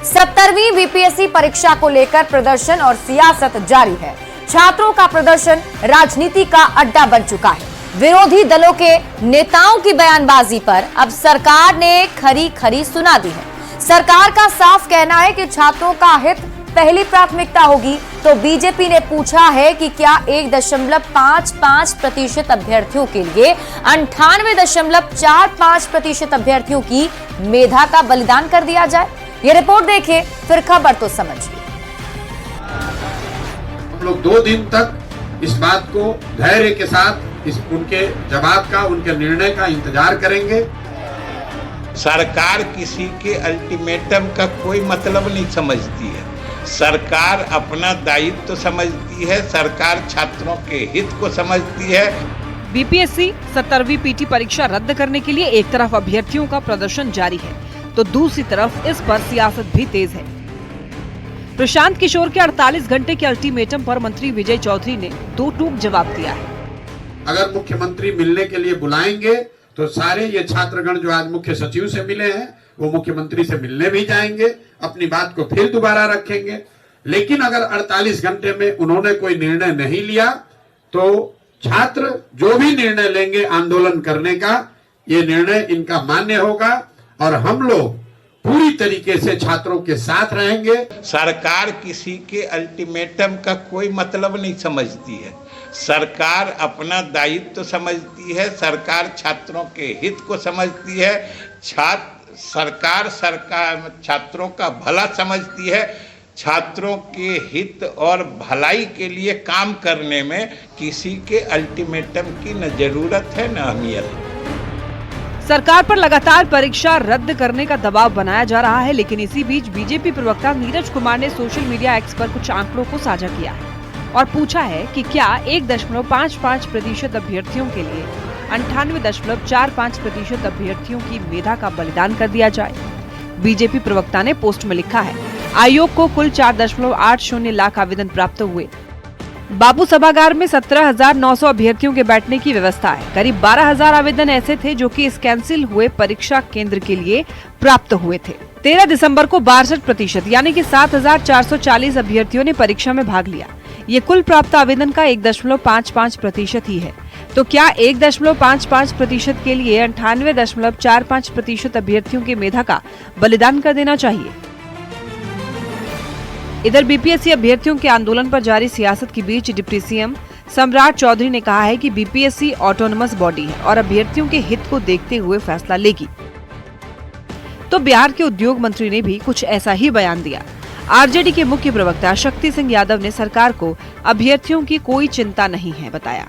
70वीं BPSC परीक्षा को लेकर प्रदर्शन और सियासत जारी है। छात्रों का प्रदर्शन राजनीति का अड्डा बन चुका है। विरोधी दलों के नेताओं की बयानबाजी पर अब सरकार ने खरी खरी सुना दी है। सरकार का साफ कहना है कि छात्रों का हित पहली प्राथमिकता होगी। तो बीजेपी ने पूछा है कि क्या 1.55% अभ्यर्थियों के लिए 98.45% अभ्यर्थियों की मेधा का बलिदान कर दिया जाए। ये रिपोर्ट देखें फिर खबर तो समझिए। हम लोग 2 दिन तक इस बात को धैर्य के साथ उनके जवाब का, उनके निर्णय का इंतजार करेंगे। सरकार किसी के अल्टीमेटम का कोई मतलब नहीं समझती है। सरकार अपना दायित्व तो समझती है, सरकार छात्रों के हित को समझती है। बीपीएससी 70वीं पीटी परीक्षा रद्द करने के लिए एक तरफ अभ्यर्थियों का प्रदर्शन जारी है तो दूसरी तरफ इस पर सियासत भी तेज है। प्रशांत किशोर के 48 घंटे के अल्टीमेटम पर मंत्री विजय चौधरी ने दो टूक जवाब दिया है। अगर मुख्यमंत्री मिलने के लिए बुलाएंगे तो सारे ये छात्रगण जो आज मुख्य सचिव से मिले हैं वो मुख्यमंत्री से मिलने भी जाएंगे, अपनी बात को फिर दोबारा रखेंगे। लेकिन अगर 48 घंटे में उन्होंने कोई निर्णय नहीं लिया तो छात्र जो भी निर्णय लेंगे आंदोलन करने का, ये निर्णय इनका मान्य होगा और हम लोग पूरी तरीके से छात्रों के साथ रहेंगे। सरकार किसी के अल्टीमेटम का कोई मतलब नहीं समझती है। सरकार अपना दायित्व तो समझती है, सरकार छात्रों के हित को समझती है। सरकार छात्रों का भला समझती है। छात्रों के हित और भलाई के लिए काम करने में किसी के अल्टीमेटम की न जरूरत है न अहमियत। सरकार पर लगातार परीक्षा रद्द करने का दबाव बनाया जा रहा है, लेकिन इसी बीच बीजेपी प्रवक्ता नीरज कुमार ने सोशल मीडिया एक्स पर कुछ आंकड़ों को साझा किया है और पूछा है कि क्या 1.55% अभ्यर्थियों के लिए 98.45% अभ्यर्थियों की मेधा का बलिदान कर दिया जाए। बीजेपी प्रवक्ता ने पोस्ट में लिखा है, आयोग को कुल 4.80 लाख आवेदन प्राप्त हुए। बाबू सभागार में 17,900 अभ्यर्थियों के बैठने की व्यवस्था है। करीब 12,000 आवेदन ऐसे थे जो कि इस कैंसिल हुए परीक्षा केंद्र के लिए प्राप्त हुए थे। 13 दिसंबर को 62% यानी कि 7,440 अभ्यर्थियों ने परीक्षा में भाग लिया। ये कुल प्राप्त आवेदन का 1.55% ही है। तो क्या 1.55% के लिए 98.45% अभ्यर्थियों की मेधा का बलिदान कर देना चाहिए? इधर बीपीएससी अभ्यर्थियों के आंदोलन पर जारी सियासत के बीच डिप्टी सीएम सम्राट चौधरी ने कहा है कि बीपीएससी ऑटोनमस बॉडी है और अभ्यर्थियों के हित को देखते हुए फैसला लेगी। तो बिहार के उद्योग मंत्री ने भी कुछ ऐसा ही बयान दिया। आरजेडी के मुख्य प्रवक्ता शक्ति सिंह यादव ने सरकार को अभ्यर्थियों की कोई चिंता नहीं है बताया।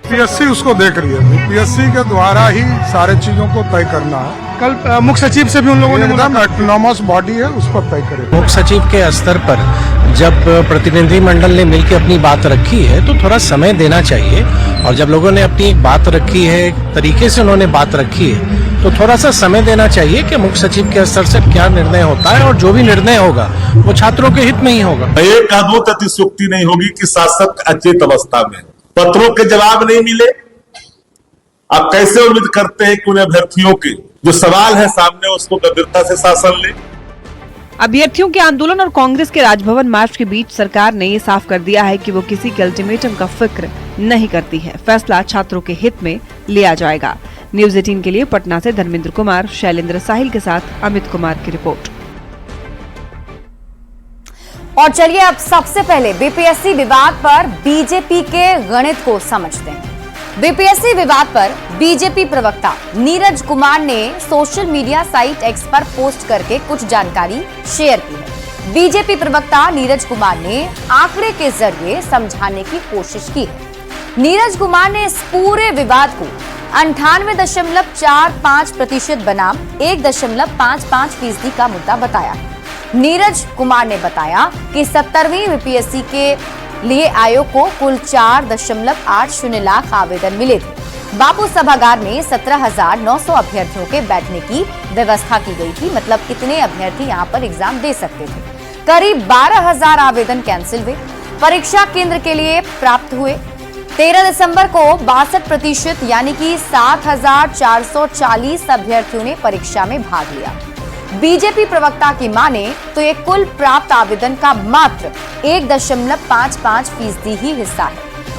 बीपीएससी उसको देख रही है, बीपीएससी के द्वारा ही सारे चीजों को तय करना है। कल मुख्य सचिव से भी उन लोगों ने एकदम ऑटोनोमस बॉडी है, उस पर तय करें। मुख्य सचिव के स्तर पर जब प्रतिनिधिमंडल ने मिलकर अपनी बात रखी है तो थोड़ा समय देना चाहिए और जब लोगों ने अपनी एक बात रखी है, एक तरीके से उन्होंने बात रखी है तो थोड़ा सा समय देना चाहिए कि मुख्य सचिव के स्तर से क्या निर्णय होता है और जो भी निर्णय होगा वो छात्रों के हित में ही होगा। एक आधुत अतिशयोक्ति नहीं होगी कि शासक अचेत अवस्था में, पत्रों के जवाब नहीं मिले। आप कैसे उम्मीद करते हैं कि उन अभ्यर्थियों के जो सवाल है सामने उसको गंभीरता से शासन ले? अभ्यर्थियों के आंदोलन और कांग्रेस के राजभवन मार्च के बीच सरकार ने ये साफ कर दिया है कि वो किसी के अल्टीमेटम का फिक्र नहीं करती है। फैसला छात्रों के हित में लिया जाएगा। न्यूज़ 18 के लिए पटना से धर्मेंद्र कुमार, शैलेंद्र साहिल के साथ अमित कुमार की रिपोर्ट। और चलिए अब सबसे पहले बीपीएससी विवाद पर बीजेपी के गणित को समझते हैं। बीपीएससी विवाद पर बीजेपी प्रवक्ता नीरज कुमार ने सोशल मीडिया साइट एक्स पर पोस्ट करके कुछ जानकारी शेयर की है। बीजेपी प्रवक्ता नीरज कुमार ने आंकड़े के जरिए समझाने की कोशिश की है। नीरज कुमार ने इस पूरे विवाद को 98.45% बनाम 1.55% का मुद्दा बताया है। नीरज कुमार ने बताया कि 70वीं बीपीएससी के लिए आयोग को कुल 4.80 लाख आवेदन मिले थे। बापू सभागार में 17,900 अभ्यर्थियों के बैठने की व्यवस्था की गई थी। मतलब कितने अभ्यर्थी यहां पर एग्जाम दे सकते थे। करीब 12,000 आवेदन कैंसिल हुए, परीक्षा केंद्र के लिए प्राप्त हुए। 13 दिसंबर को 62% यानी कि 7,440 अभ्यर्थियों ने परीक्षा में भाग लिया। बीजेपी प्रवक्ता की माने तो ये कुल प्राप्त आवेदन का मात्र 1.55% ही हिस्सा है।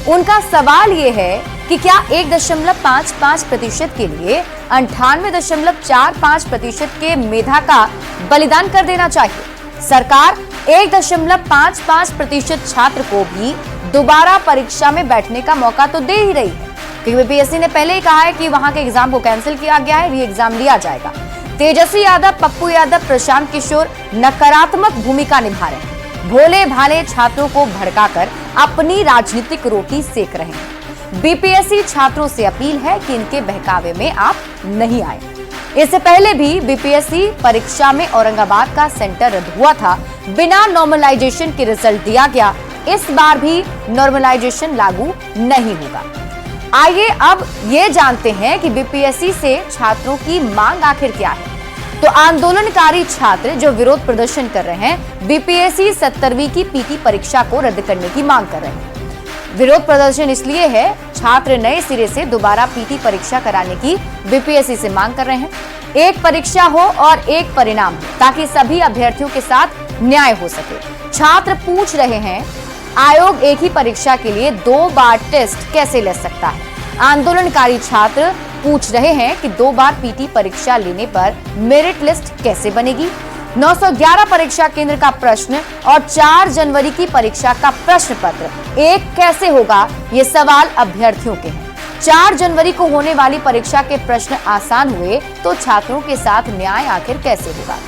उनका सवाल ये है कि क्या 1.55% के लिए 98.45% के मेधा का बलिदान कर देना चाहिए। सरकार 1.55% छात्र को भी दोबारा परीक्षा में बैठने का मौका तो दे ही रही है, क्योंकि बीपीएससी ने पहले ही कहा है कि वहां के एग्जाम को कैंसिल किया गया है, री एग्जाम लिया जाएगा। तेजस्वी यादव, पप्पू यादव, प्रशांत किशोर नकारात्मक भूमिका निभा रहे हैं, भोले भाले छात्रों को भड़काकर अपनी राजनीतिक रोटी सेक रहे हैं। बीपीएससी छात्रों से अपील है कि इनके बहकावे में आप नहीं आए। इससे पहले भी बीपीएससी परीक्षा में औरंगाबाद का सेंटर रद्द हुआ था, बिना नॉर्मलाइजेशन के रिजल्ट दिया गया। इस बार भी नॉर्मलाइजेशन लागू नहीं होगा। आइए अब ये जानते हैं कि बीपीएससी से छात्रों की मांग आखिर क्या है। तो आंदोलनकारी छात्र जो विरोध प्रदर्शन कर रहे हैं, बीपीएससी 17वीं की पीटी परीक्षा को रद्द करने की मांग कर रहे हैं। विरोध प्रदर्शन इसलिए है, छात्र नए सिरे से दोबारा पीटी परीक्षा कराने की बीपीएससी से मांग कर रहे हैं। एक परीक्षा हो और एक परिणाम हो, ताकि सभी अभ्यर्थियों के साथ न्याय हो सके। छात्र पूछ रहे हैं, आयोग एक ही परीक्षा के लिए 2 बार टेस्ट कैसे ले सकता है। आंदोलनकारी छात्र पूछ रहे हैं कि 2 बार पीटी परीक्षा लेने पर मेरिट लिस्ट कैसे बनेगी। 911 परीक्षा केंद्र का प्रश्न और 4 जनवरी की परीक्षा का प्रश्न पत्र एक कैसे होगा, ये सवाल अभ्यर्थियों के हैं। 4 जनवरी को होने वाली परीक्षा के प्रश्न आसान हुए तो छात्रों के साथ न्याय आखिर कैसे होगा,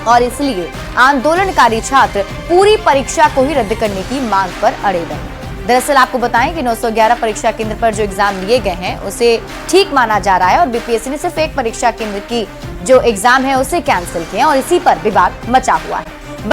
और इसलिए आंदोलनकारी छात्र पूरी परीक्षा को ही रद्द करने की मांग पर अड़े रहे। दरअसल आपको बताएं कि 911 परीक्षा केंद्र पर जो एग्जाम लिए गए हैं उसे ठीक माना जा रहा है, और बीपीएससी ने सिर्फ एक परीक्षा केंद्र की जो एग्जाम है उसे कैंसिल किया, और इसी पर विवाद मचा हुआ है।